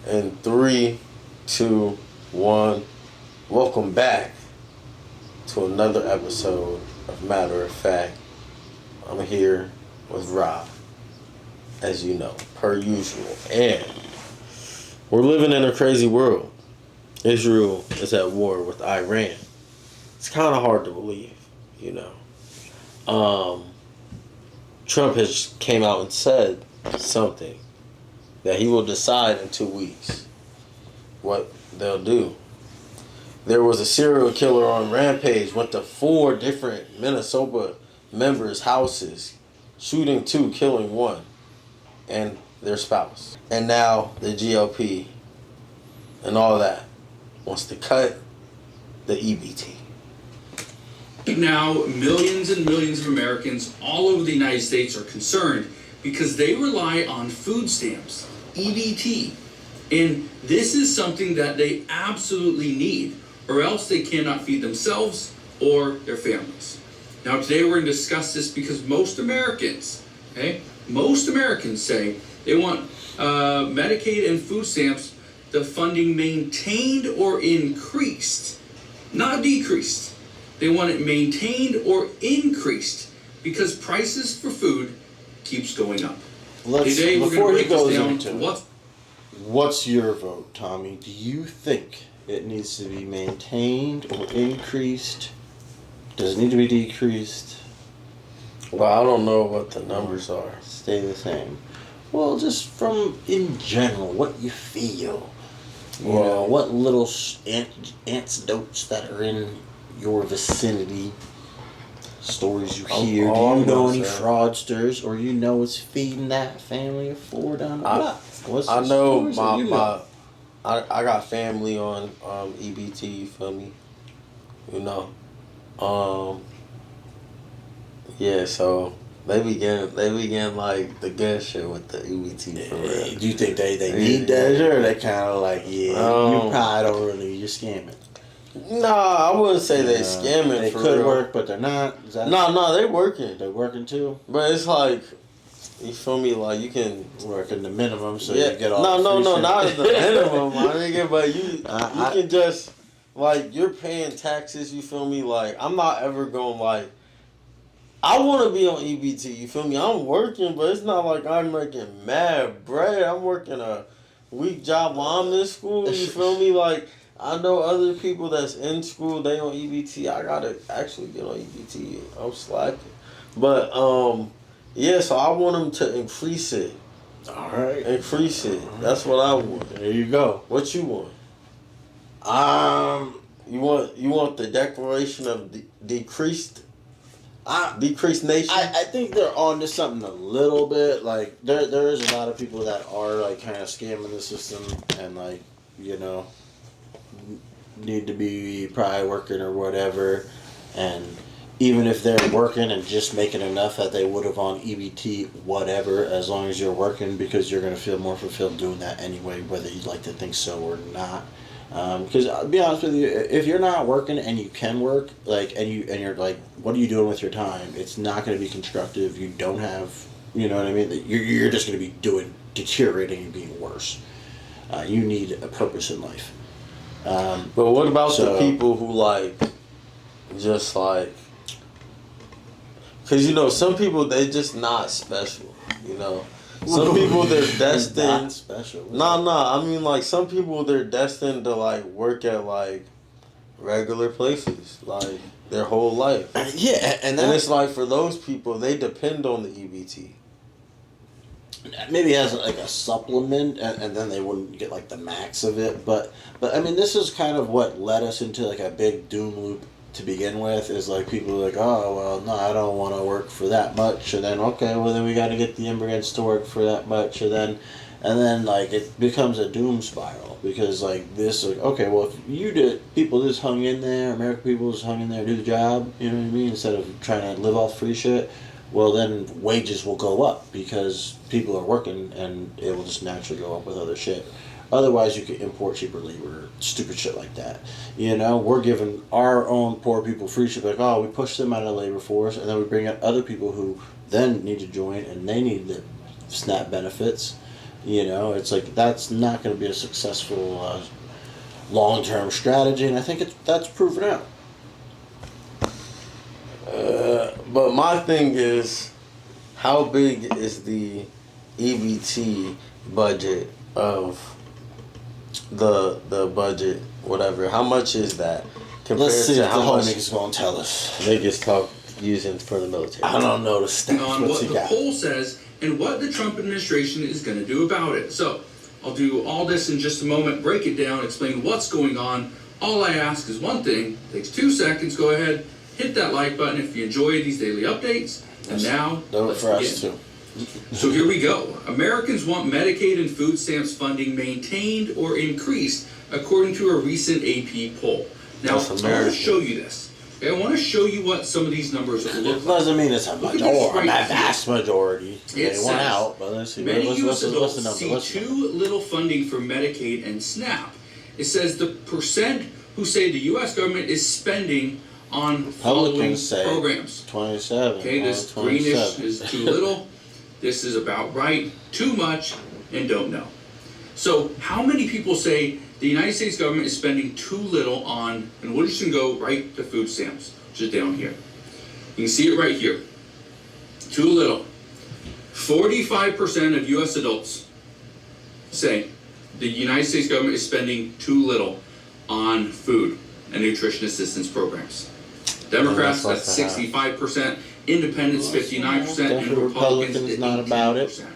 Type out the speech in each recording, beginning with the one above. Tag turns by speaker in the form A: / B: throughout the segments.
A: In three, two, one. Welcome back to another episode of Matter of Fact. I'm here with Rob, as you know, per usual. And we're living in a crazy world. Israel is at war with Iran. It's kind of hard to believe, you know. Trump has came out and said something that he will decide in 2 weeks what they'll do. There was a serial killer on rampage, went to 4 different Minnesota members' houses, shooting 2, killing 1, and their spouse. And now the GOP and all that wants to cut the EBT.
B: Now, millions and millions of Americans all over the United States are concerned because they rely on food stamps, EBT. And this is something that they absolutely need, or else they cannot feed themselves or their families. Now, today we're going to discuss this because most Americans say they want Medicaid and food stamps, the funding maintained or increased, not decreased. They want it maintained or increased because prices for food keeps going up.
C: Today we're going to break this down to what's your vote, Tommy? Do you think it needs to be maintained or increased? Does it need to be decreased?
A: Well, I don't know what the numbers are.
C: Stay the same. Well, just from in general, what you feel. You know, what little anecdotes that are in your vicinity, stories you hear. Do you know any fraudsters, or you know it's feeding that family of 4 down the block?
A: I know I got family on EBT. You feel me? You know, yeah. So they begin like the good shit with the EBT for real.
C: Do you think they need that, or they kind of like you probably don't really, you're scamming?
A: Nah, I wouldn't say they scamming.
C: They
A: for
C: could
A: real.
C: work, but they're not.
A: No, they working.
C: They're working too.
A: But it's like, you feel me? Like you can
C: work in the minimum, so you get all.
A: No, not at the minimum, my nigga. But you can just like you're paying taxes. You feel me? Like I'm not ever going like. I want to be on EBT. You feel me? I'm working, but it's not like I'm making mad bread. I'm working a week job while I'm in school. You feel me? Like. I know other people that's in school, they on EBT. I gotta actually get on EBT. I'm slacking. But, yeah, so I want them to increase it.
C: Alright.
A: Increase it. That's what I want.
C: There you go.
A: What you want? You want the declaration of decreased nation?
C: I think they're on to something a little bit. Like, there is a lot of people that are, like, kind of scamming the system and, like, you know, need to be probably working or whatever, and even if they're working and just making enough that they would have on EBT, whatever, as long as you're working, because you're going to feel more fulfilled doing that anyway, whether you'd like to think so or not. Because I'll be honest with you, if you're not working and you can work, like, and you're like, what are you doing with your time? It's not going to be constructive. You don't have, you know what I mean? You're just going to be deteriorating and being worse. You need a purpose in life.
A: But what about the people who like, just like, because you know some people they just not special. You know, some people they're destined.
C: Not special.
A: Nah. I mean like some people they're destined to like work at like regular places like their whole life.
C: Yeah, and
A: it's like for those people they depend on the EBT.
C: Maybe as like a supplement, and then they wouldn't get like the max of it. But I mean, this is kind of what led us into like a big doom loop to begin with. Is like people are like, oh well, no, I don't want to work for that much, and then okay, well then we got to get the immigrants to work for that much, and then like it becomes a doom spiral because like this like okay, well if people just hung in there, American people just hung in there, do the job, you know what I mean, instead of trying to live off free shit. Well, then wages will go up because people are working and it will just naturally go up with other shit. Otherwise, you could import cheaper labor, stupid shit like that. You know, we're giving our own poor people free shit. Like, oh, we push them out of the labor force, and then we bring in other people who then need to join, and they need the SNAP benefits. You know, it's like that's not going to be a successful long-term strategy, and I think that's proven out.
A: But my thing is, how big is the EBT budget of the budget, whatever? How much is that compared
C: Let's see
A: to
C: if
A: how
C: the
A: much
C: homies going to tell us.
A: niggas talk using for the military?
C: I don't know the stats.
B: On
C: What's
B: what
C: he
B: the
C: got?
B: poll says and what the Trump administration is going to do about it. So I'll do all this in just a moment, break it down, explain what's going on. All I ask is one thing, takes 2 seconds, go ahead, hit that like button if you enjoy these daily updates. And now,
C: Do it
B: let's
C: for
B: begin.
C: us too.
B: So here we go. Americans want Medicaid and food stamps funding maintained or increased, according to a recent AP poll. Now,
A: That's
B: I want
A: American.
B: to show you this. Okay, I want to show you what some of these numbers look
C: It
B: like.
C: doesn't mean it's a
B: Look at this
C: majority,
B: right
C: a vast majority. They
B: It
C: won
B: says,
C: out, but let's see.
B: Many
C: What's
B: U.S.
C: the
B: adults
C: number?
B: see
C: What's the number?
B: too little funding for Medicaid and SNAP. It says the percent who say the U.S. government is spending on following
C: Republicans say
B: programs.
C: 27.
B: Okay, this greenish is too little. This is about right, too much, and don't know. So how many people say the United States government is spending too little on, and we're just going to go right to food stamps, which is down here. You can see it right here. Too little. 45% of U.S. adults say the United States government is spending too little on food and nutrition assistance programs. Democrats,
C: And
B: that's
C: that's supposed
B: 65%. Independents, 59%. And
C: Definitely
B: Republicans,
C: Republicans not about it.
B: 18%.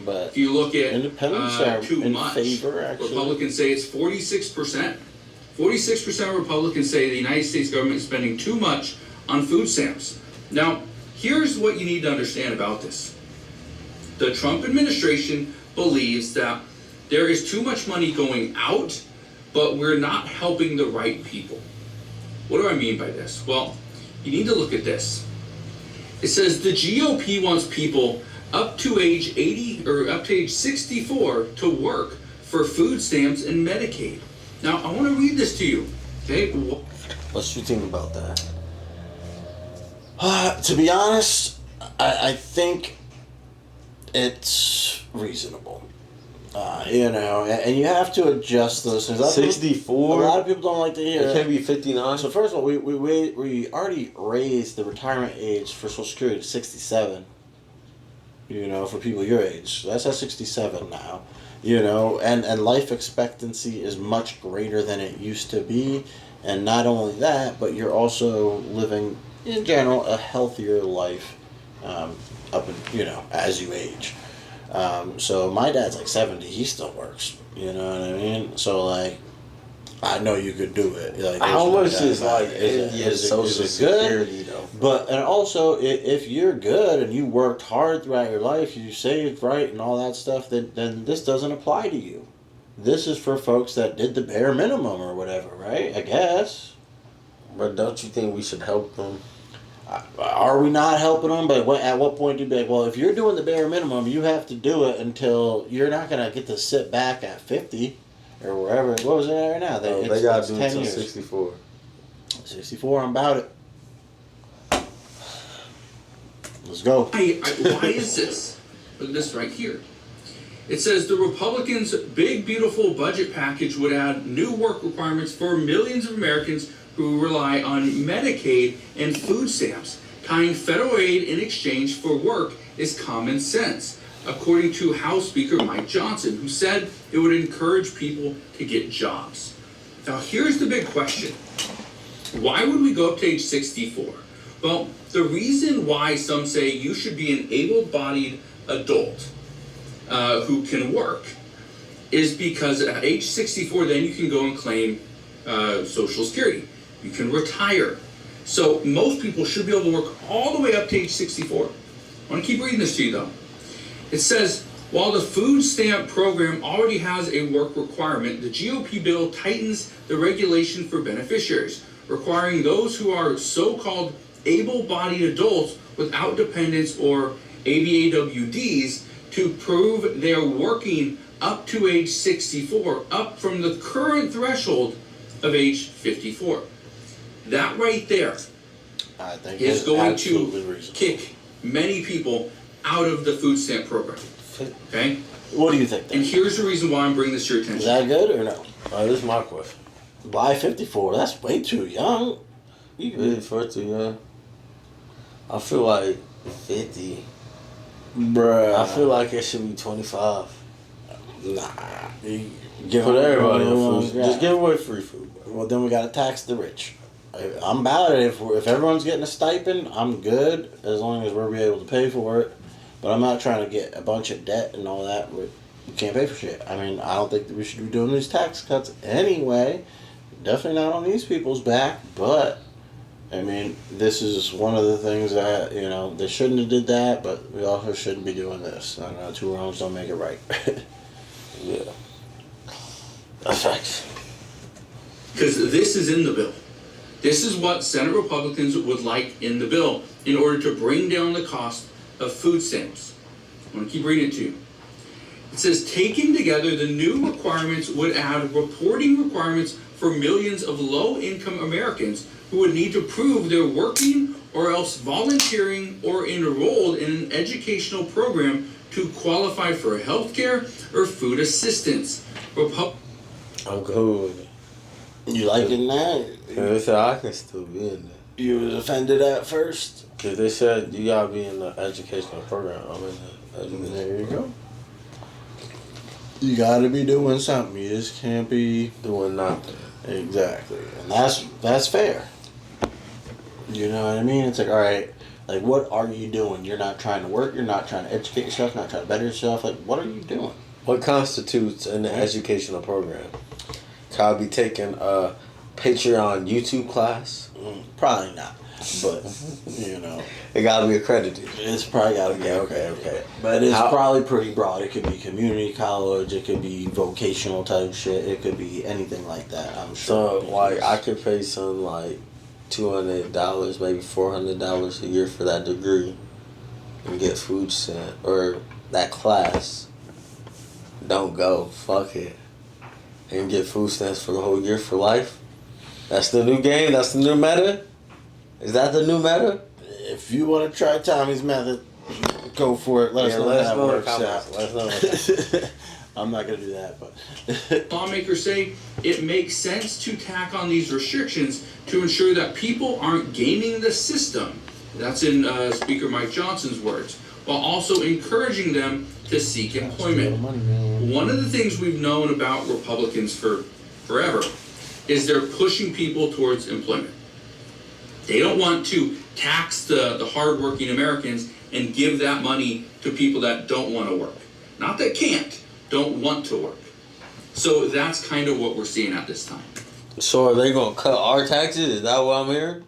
C: But
B: If you look at
C: independents are
B: too
C: in
B: much,
C: favor, actually.
B: Republicans say it's 46%. 46% of Republicans say the United States government is spending too much on food stamps. Now, here's what you need to understand about this. The Trump administration believes that there is too much money going out, but we're not helping the right people. What do I mean by this? Well, you need to look at this. It says the GOP wants people up to age 80 or up to age 64 to work for food stamps and Medicaid. Now, I want to read this to you. Okay?
A: What you think about that?
C: To be honest, I think it's reasonable. You know, and you have to adjust those things.
A: 64?
C: A lot of people don't like to hear
A: It can't be 59.
C: So first of all, we already raised the retirement age for Social Security to 67. You know, for people your age, so that's at 67 now. You know, and life expectancy is much greater than it used to be, and not only that, but you're also living in general a healthier life, as you age. So my dad's like 70, he still works. You know what I mean? So like, I know you could do it. Like,
A: How much is
C: like
A: like in your Social Security though?
C: But and also, if you're good and you worked hard throughout your life, you saved right and all that stuff, then this doesn't apply to you. This is for folks that did the bare minimum or whatever, right? I guess.
A: But don't you think we should help them?
C: Are we not helping them? But at what point do you be like, well, if you're doing the bare minimum, you have to do it until you're not going to get to sit back at 50 or wherever. What was it at right now?
A: They got to do it till 64.
C: 64, I'm about it. Let's go.
B: Why is this? Look at this right here. It says the Republicans' big, beautiful budget package would add new work requirements for millions of Americans who rely on Medicaid and food stamps. Tying federal aid in exchange for work is common sense, according to House Speaker Mike Johnson, who said it would encourage people to get jobs. Now, here's the big question. Why would we go up to age 64? Well, the reason why some say you should be an able-bodied adult who can work is because at age 64, then you can go and claim Social Security. You can retire. So most people should be able to work all the way up to age 64. I want to keep reading this to you, though. It says, while the food stamp program already has a work requirement, the GOP bill tightens the regulation for beneficiaries, requiring those who are so-called able-bodied adults without dependents or ABAWDs to prove they're working up to age 64, up from the current threshold of age 54. That right there
C: I think
B: is going to
C: absolutely reasonable.
B: kick many people out of the food stamp program. Okay?
C: What do you think?
B: And here's the reason why I'm bringing this to your attention.
C: Is that good or no?
A: All right, this is my question.
C: Why 54? That's way too young.
A: Really, 40, yeah. I feel like 50.
C: Bruh.
A: I feel like it should be 25.
C: Nah. Give
A: Put everybody a food.
C: Yeah.
A: Just give away free food.
C: Well, then we gotta tax the rich. I'm about it. If everyone's getting a stipend, I'm good as long as we're able to pay for it. But I'm not trying to get a bunch of debt and all that. We can't pay for shit. I mean, I don't think that we should be doing these tax cuts anyway. Definitely not on these people's back. But I mean, this is one of the things that, you know, they shouldn't have did that, but we also shouldn't be doing this. I don't know, two wrongs don't make it right.
A: Yeah. That's facts.
B: Because this is in the bill. This is what Senate Republicans would like in the bill in order to bring down the cost of food stamps. I'm going to keep reading it to you. It says, taken together, the new requirements would add reporting requirements for millions of low-income Americans who would need to prove they're working or else volunteering or enrolled in an educational program to qualify for health care or food assistance.
A: I'm cool with it.
C: You liking that?
A: They said I can still be in there.
C: You was offended at first?
A: Because they said you gotta be in the educational program. I'm in the education.
C: There you go. You gotta be doing something. You just can't be
A: Doing nothing.
C: exactly, and that's fair. You know what I mean? It's like, all right, like what are you doing? You're not trying to work. You're not trying to educate yourself. Not trying to better yourself. Like, what are you doing?
A: What constitutes an educational program? Can I be taking a Patreon YouTube class?
C: Probably not, but you know,
A: It gotta be accredited.
C: it's probably gotta be okay. But it's probably pretty broad. It could be community college. It could be vocational type shit. It could be anything like that. I'm
A: So
C: sure.
A: like I could pay some like $200, maybe $400 a year for that degree, and get food stamp or that class. Don't go. Fuck it. And get food stamps for the whole year for life. That's the new game. That's the new meta. Is that the new meta?
C: If you want to try Tommy's method, go for it. Let us know how that works out.
A: Let us know.
C: I'm not gonna do that, but
B: Lawmakers say it makes sense to tack on these restrictions to ensure that people aren't gaming the system. That's in Speaker Mike Johnson's words, while also encouraging them to seek employment. One of the things we've known about Republicans for forever is they're pushing people towards employment. They don't want to tax the hardworking Americans and give that money to people that don't want to work. Not that can't, don't want to work. So that's kind of what we're seeing at this time.
A: So are they gonna cut our taxes? Is that what I'm hearing?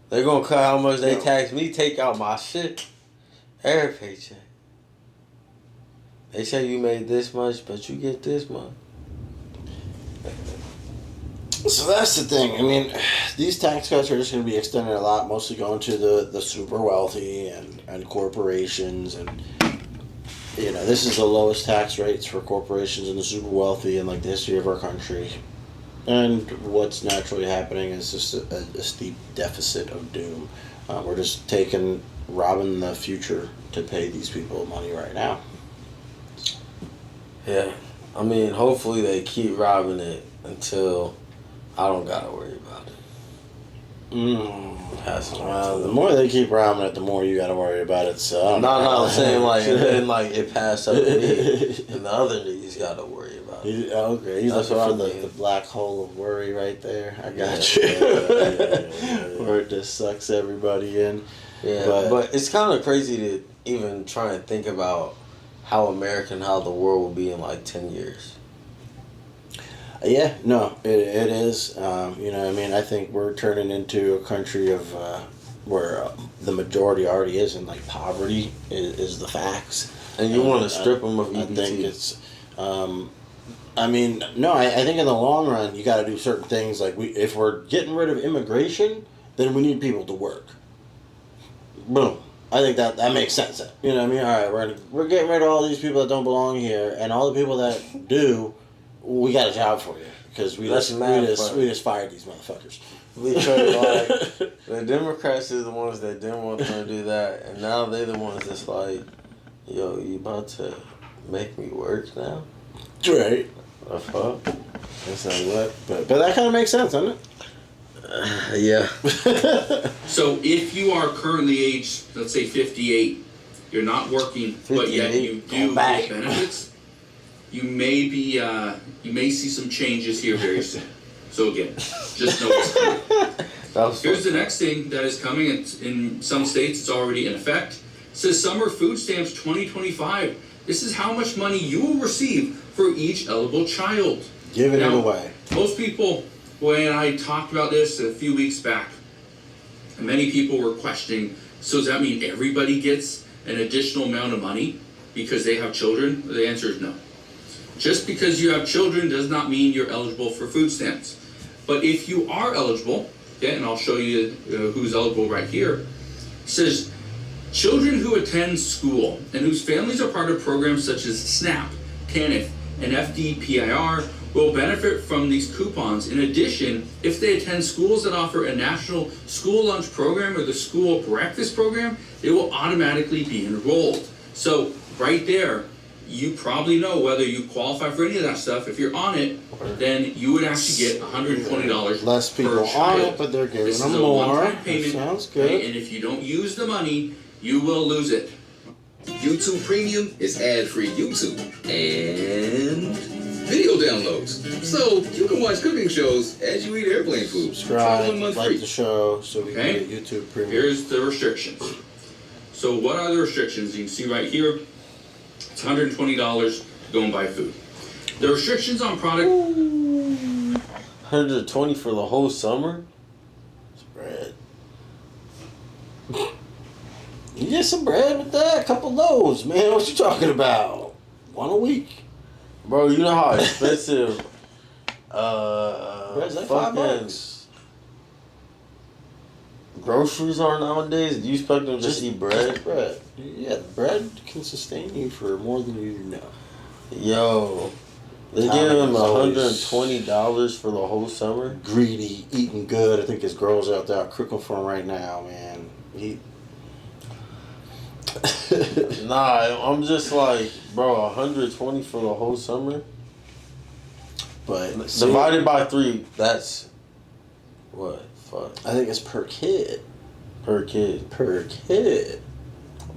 A: They're gonna cut how much they tax me, take out my shit. Every paycheck. They say you made this much, but you get this much.
C: so that's the thing. I mean, these tax cuts are just going to be extended a lot, mostly going to the super wealthy and corporations, and you know, this is the lowest tax rates for corporations and the super wealthy in like the history of our country. And what's naturally happening is just a steep deficit of doom. We're just robbing the future to pay these people money right now.
A: Yeah. I mean, hopefully they keep robbing it until I don't gotta worry about it.
C: The more they keep robbing it, the more you gotta worry about it. So
A: No, I'm saying like, and then like it passed up to me, and the other niggas gotta worry about it.
C: Okay, he's
A: That's
C: looking
A: what
C: for
A: I
C: the black hole of worry right there. I got
A: Yeah,
C: you. Where it just sucks everybody in.
A: Yeah, but it's kind of crazy to even try and think about how how the world will be in like 10 years.
C: Yeah, no, it is. You know what I mean? I think we're turning into a country of where the majority already is in like poverty is the facts.
A: And you want to strip them of EBT.
C: I think it's... I mean, no, I think in the long run, you got to do certain things. Like, if we're getting rid of immigration, then we need people to work. Boom. I think that makes sense. You know what I mean? All right, we're getting rid of all these people that don't belong here, and all the people that do, we got a job for you because we just fired these motherfuckers.
A: Because like the Democrats are the ones that didn't want them to do that, and now they're the ones that's like Yo, you about to make me work now?
C: Right.
A: The fuck?
C: It's like what? But that kind of makes sense, doesn't
A: Yeah.
C: it?
B: So if you are currently aged, let's say 58, you're not working, but yet
A: 58,
B: you do get benefits, you may be you may see some changes here very soon. So again, just know it's coming. Here's the next thing that is coming. It's in some states, it's already in effect. It says Summer Food Stamps 2025. This is how much money you will receive for each eligible child.
C: Giving it away.
B: Most people, when I talked about this a few weeks back, many people were questioning, so does that mean everybody gets an additional amount of money because they have children? The answer is no. Just because you have children does not mean you're eligible for food stamps. But if you are eligible, okay, and I'll show you who's eligible right here, it says, children who attend school and whose families are part of programs such as SNAP, TANF, and FDPIR will benefit from these coupons. In addition, if they attend schools that offer a national school lunch program or the school breakfast program, they will automatically be enrolled. So right there, you probably know whether you qualify for any of that stuff. If you're on it, then you would actually get $120
C: Less people
B: per child.
C: on it, but they're giving
B: This
C: them
B: is a
C: more.
B: one-time payment,
C: Sounds good.
B: okay, and if you don't use the money, you will lose it.
D: YouTube Premium is ad-free YouTube and video downloads. So you can watch cooking shows as you eat airplane food. Try
C: Subscribe,
D: 1 month
C: like
D: free.
C: the show, so we
B: Okay.
C: can get YouTube Premium.
B: Here's the restrictions. So what are the restrictions? You can see right here, it's $120 to go and buy food. The restrictions on product,
A: 120 for the whole summer?
C: Bread. You get some bread with that? A couple loaves, man. What you talking about? One a week.
A: Bro, you know how expensive
C: Bread's like
A: fucking
C: $5.
A: groceries are nowadays? Do you expect them to just eat bread?
C: Bread. Yeah, bread can sustain you for more than you know.
A: Yo, they're
C: Tom
A: giving him
C: is always
A: $120 for the whole summer?
C: Greedy, eating good. I think his girls out there are cooking for him right now, man. He.
A: Nah, I'm just like, bro, 120 for the whole summer?
C: But
A: Divided by 3, that's what? Fuck.
C: I think it's per kid.
A: Per kid.
C: Per kid.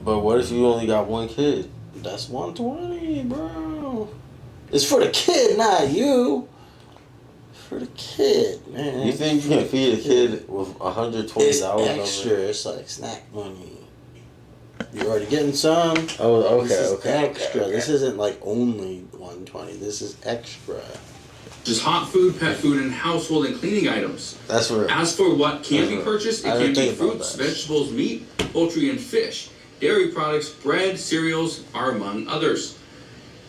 A: But what if you only got one kid?
C: That's 120, bro. It's for the kid, not you. For the kid, man.
A: You think you can feed a kid with $120?
C: It's extra. It's like snack money. You're already getting some.
A: Oh,
C: This is
A: okay.
C: extra. This isn't like only 120. This is extra.
B: just hot food, pet food, and household and cleaning items.
A: That's real.
B: As for what can be purchased, it
A: I
B: can
A: didn't
B: be
A: think about
B: fruits,
A: that.
B: vegetables, meat, poultry, and fish. Dairy products, bread, cereals are among others.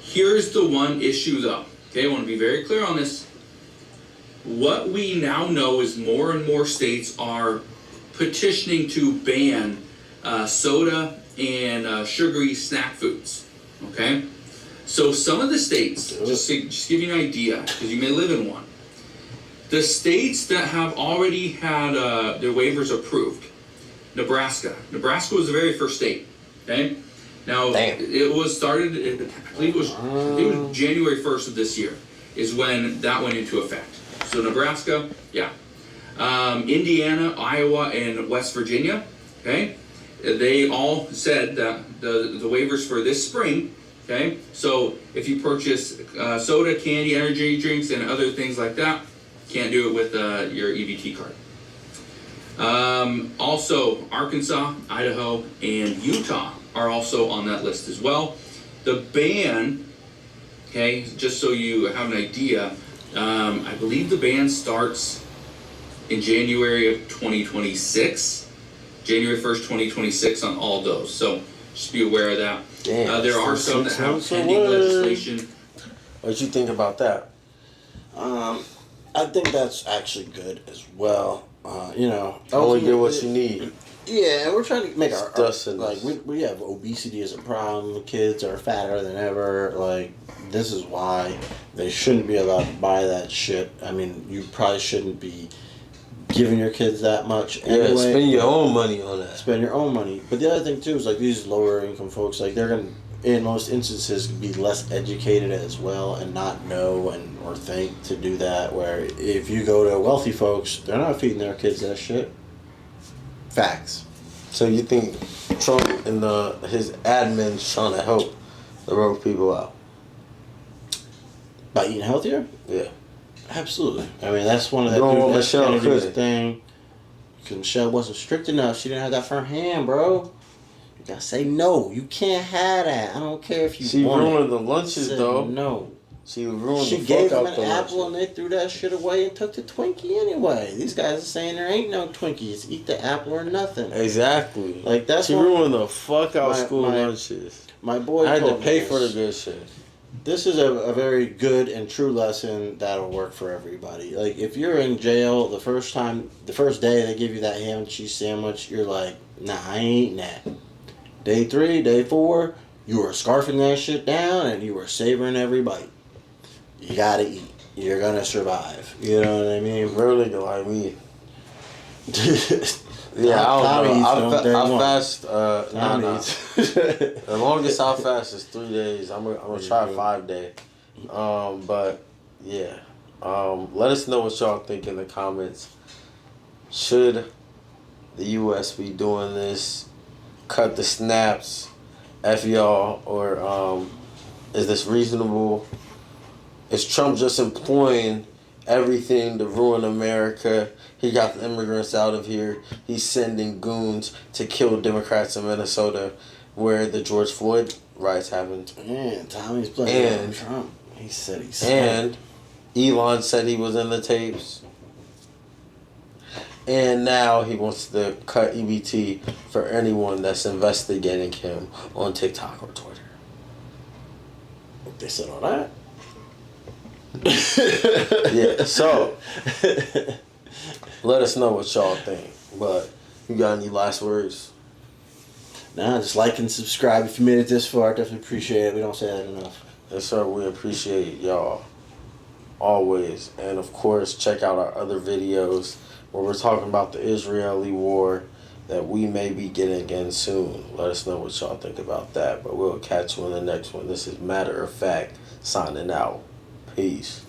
B: Here's the one issue though. Okay, I want to be very clear on this. What we now know is more and more states are petitioning to ban soda and sugary snack foods. Okay? So some of the states, just to give you an idea, because you may live in one, the states that have already had their waivers approved, Nebraska. Nebraska was the very first state. Okay? Now,
A: Damn.
B: it was started, I believe it was January 1st of this year is when that went into effect. So Nebraska, yeah. Indiana, Iowa, and West Virginia, okay? They all said that the waivers for this spring, okay? So if you purchase soda, candy, energy drinks, and other things like that, can't do it with your EBT card. Also, Arkansas, Idaho, and Utah are also on that list as well. The ban, okay, just so you have an idea, I believe the ban starts in January of 2026, January 1st, 2026 on all those. So just be aware of that.
A: Damn,
B: There are
A: still
B: some that
A: 6
B: have
A: months
B: pending
A: away.
B: legislation.
A: What you think about that?
C: I think that's actually good as well. You know,
A: Only get what you need.
C: Yeah, we're trying to make our
A: Sustenance.
C: like we have obesity as a problem. Kids are fatter than ever. Like this is why they shouldn't be allowed to buy that shit. I mean, you probably shouldn't be giving your kids that much anyway.
A: Yeah, spend your own money on that.
C: Spend your own money. But the other thing too is like these lower income folks, like they're gonna in most instances, be less educated as well and not know and or think to do that. Where if you go to wealthy folks, they're not feeding their kids that shit. Facts.
A: So you think Trump and his admins trying to help the broke people out?
C: By eating healthier?
A: Yeah.
C: Absolutely. I mean, that's one of the
A: Going with
C: that's
A: Michelle
C: Kennedy's
A: Clinton.
C: thing. Because Michelle wasn't strict enough. She didn't have that firm hand, bro. You gotta say no. You can't have that. I don't care if you
A: She
C: want
A: ruined
C: it.
A: the lunches,
C: Said
A: though.
C: no.
A: She ruined
C: She
A: the
C: gave
A: fuck
C: them
A: out
C: an
A: the
C: apple and
A: lunches.
C: they threw that shit away and took the Twinkie anyway. These guys are saying there ain't no Twinkies. Eat the apple or nothing.
A: Exactly.
C: Like, that's
A: she
C: what-
A: ruined the fuck out
C: my-
A: school
C: my-
A: lunches.
C: My boy
A: I had to
C: told me
A: pay
C: this.
A: for the good shit.
C: This is a very good and true lesson that'll work for everybody. Like, if you're in jail the first day they give you that ham and cheese sandwich, you're like, nah, I ain't eating that. Day 3, day 4, you were scarfing that shit down and you were savoring every bite. You gotta eat. You're gonna survive. You know what I mean?
A: Real nigga like me. Yeah, I don't know. I fast. Nah. The longest I fast is 3 days. I'm gonna try 5 day. But yeah. Let us know what y'all think in the comments. Should the U.S. be doing this? Cut the snaps, F y'all, or is this reasonable? Is Trump just employing everything to ruin America? He got the immigrants out of here. He's sending goons to kill Democrats in Minnesota, where the George Floyd riots happened.
C: Man, Tommy's playing
A: And
C: Trump. He said he said.
A: And Elon said he was in the tapes. And now he wants to cut EBT for anyone that's investigating him on TikTok or Twitter.
C: They said all that.
A: Yeah, so let us know what y'all think. But you got any last words?
C: Nah, just like and subscribe if you made it this far. Definitely appreciate it. We don't say that enough.
A: Yes, sir. We appreciate y'all always. And of course, check out our other videos where we're talking about the Israeli war that we may be getting in soon. Let us know what y'all think about that. But we'll catch you in the next one. This is Matter of Fact signing out. Peace.